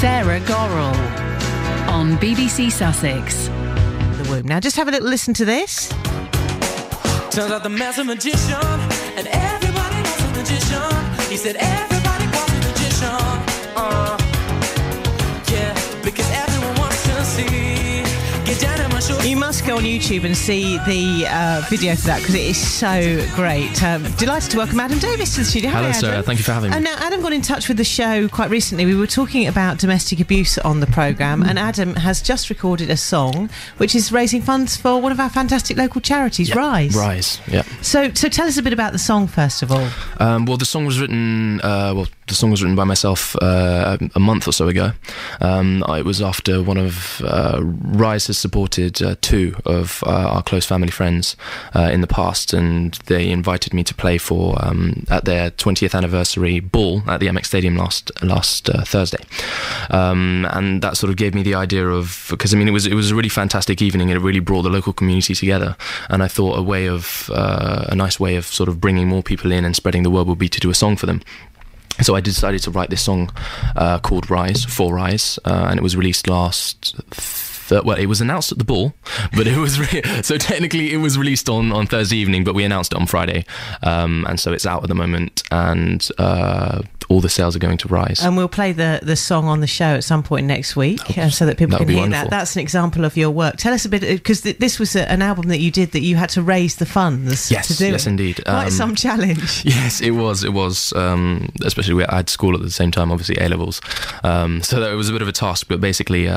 Gorrell on BBC Sussex. The Womb. Now just have a little listen to this. Turns out the man's a magician, and everybody wants a magician. He said everybody wants a magician. Yeah, because everyone wants to see. Get down on my shoulder. You must go on YouTube and see the video for that, because it is so great. Delighted to welcome Adam Davis to the studio. Hello, Sarah. Thank you for having me. And now Adam got in touch with the show quite recently. We were talking about domestic abuse on the programme, and Adam has just recorded a song which is raising funds for one of our fantastic local charities, Rise. Rise, yeah. So tell us a bit about the song, first of all. Well, the song was written by myself a month or so ago. It was after one of Rise has supported two of our close family friends in the past, and they invited me to play for at their 20th anniversary ball at the MX Stadium last Thursday, and that sort of gave me the idea of, because I mean it was a really fantastic evening, and it really brought the local community together, and I thought a nice way of sort of bringing more people in and spreading the word would be to do a song for them. So I decided to write this song called Rise, for Rise, and it was released it was announced at the ball, but it was so technically it was released on Thursday evening, but we announced it on Friday, and so it's out at the moment, and all the sales are going to Rise. And we'll play the song on the show at some point next week, so that people can hear wonderful. that. That's an example of your work. Tell us a bit, because this was an album that you did that you had to raise the funds to do. Yes, indeed. Quite some challenge. Yes, it was. Especially I had school at the same time, obviously A-levels, so that it was a bit of a task. But basically,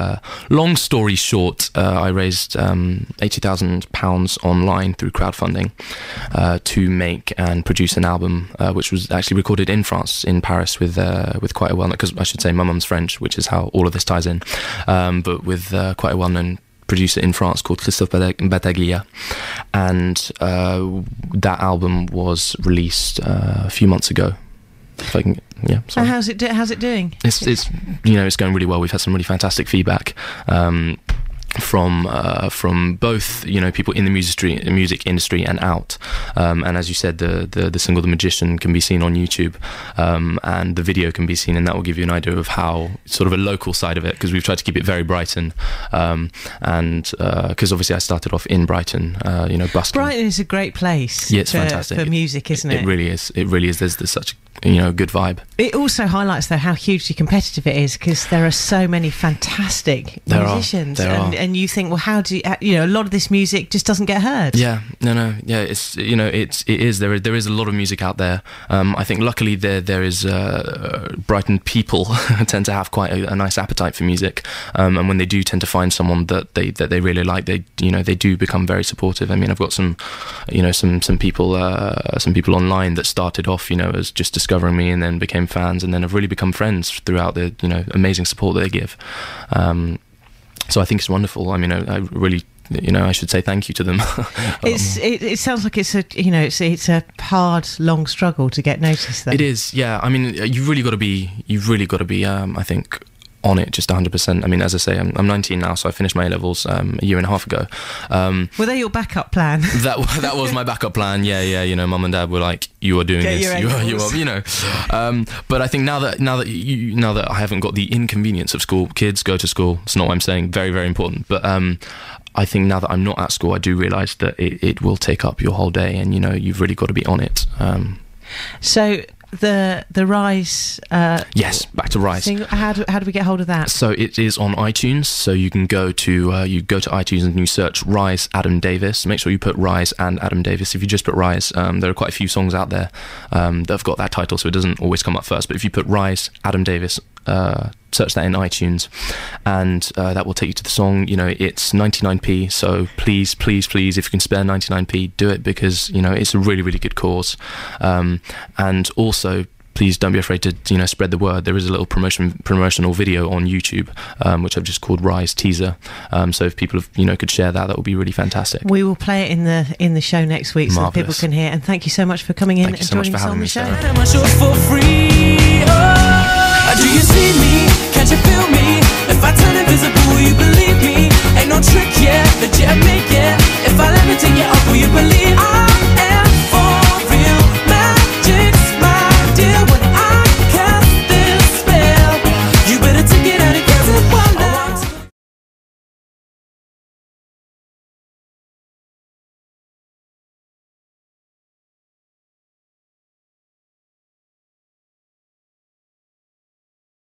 long story short, I raised £80,000 online through crowdfunding to make and produce an album, which was actually recorded in France, in Paris, with quite a well-known, because I should say my mum's French, which is how all of this ties in, but with quite a well-known producer in France called Christophe Battaglia, and that album was released a few months ago. If I can, yeah. Sorry. How's it doing? It's it's going really well. We've had some really fantastic feedback from both people in the music industry and out, and as you said, the single "The Magician" can be seen on YouTube, and the video can be seen, and that will give you an idea of how sort of a local side of it, because we've tried to keep it very Brighton, and because obviously I started off in Brighton, busking. Brighton is a great place. Yeah, it's fantastic for music, isn't it? It really is. It really is. There's such good vibe. It also highlights, though, how hugely competitive it is, because there are so many fantastic musicians, and you think, well, how do a lot of this music just doesn't get heard? Yeah, it's it is. There is a lot of music out there. I think luckily there is Brighton people tend to have quite a nice appetite for music, and when they do tend to find someone that they really like, they do become very supportive. I mean, I've got some people online that started off as just discovering me, and then became fans, and then have really become friends throughout the amazing support that they give. So I think it's wonderful. I mean, I really I should say thank you to them. It sounds like it's a hard, long struggle to get noticed, though. It is, yeah. I mean, you've really got to be I think on it just 100%. I mean, as I say, I'm 19 now, so I finished my A-levels a year and a half ago. Were they your backup plan? That was my backup plan. Yeah. Mum and Dad were like, "You are doing this. You are." But I think now that I haven't got the inconvenience of school, kids go to school. It's not what I'm saying. Very, very important. But I think now that I'm not at school, I do realise that it will take up your whole day, and you've really got to be on it. So. The Rise yes, back to Rise. How do we get hold of that? So it is on iTunes, so you can go to iTunes and you search Rise Adam Davis. Make sure you put Rise and Adam Davis. If you just put Rise, there are quite a few songs out there that have got that title, so it doesn't always come up first, but if you put Rise Adam Davis, search that in iTunes, and that will take you to the song. It's 99p, so please, if you can spare 99p, do it, because it's a really, really good cause, and also please don't be afraid to spread the word. There is a little promotional video on YouTube, which I've just called Rise Teaser, so if people could share that would be really fantastic. We will play it in the show next week. Marvellous. So that people can hear, and thank you so much for coming in and joining us on the show. Sarah.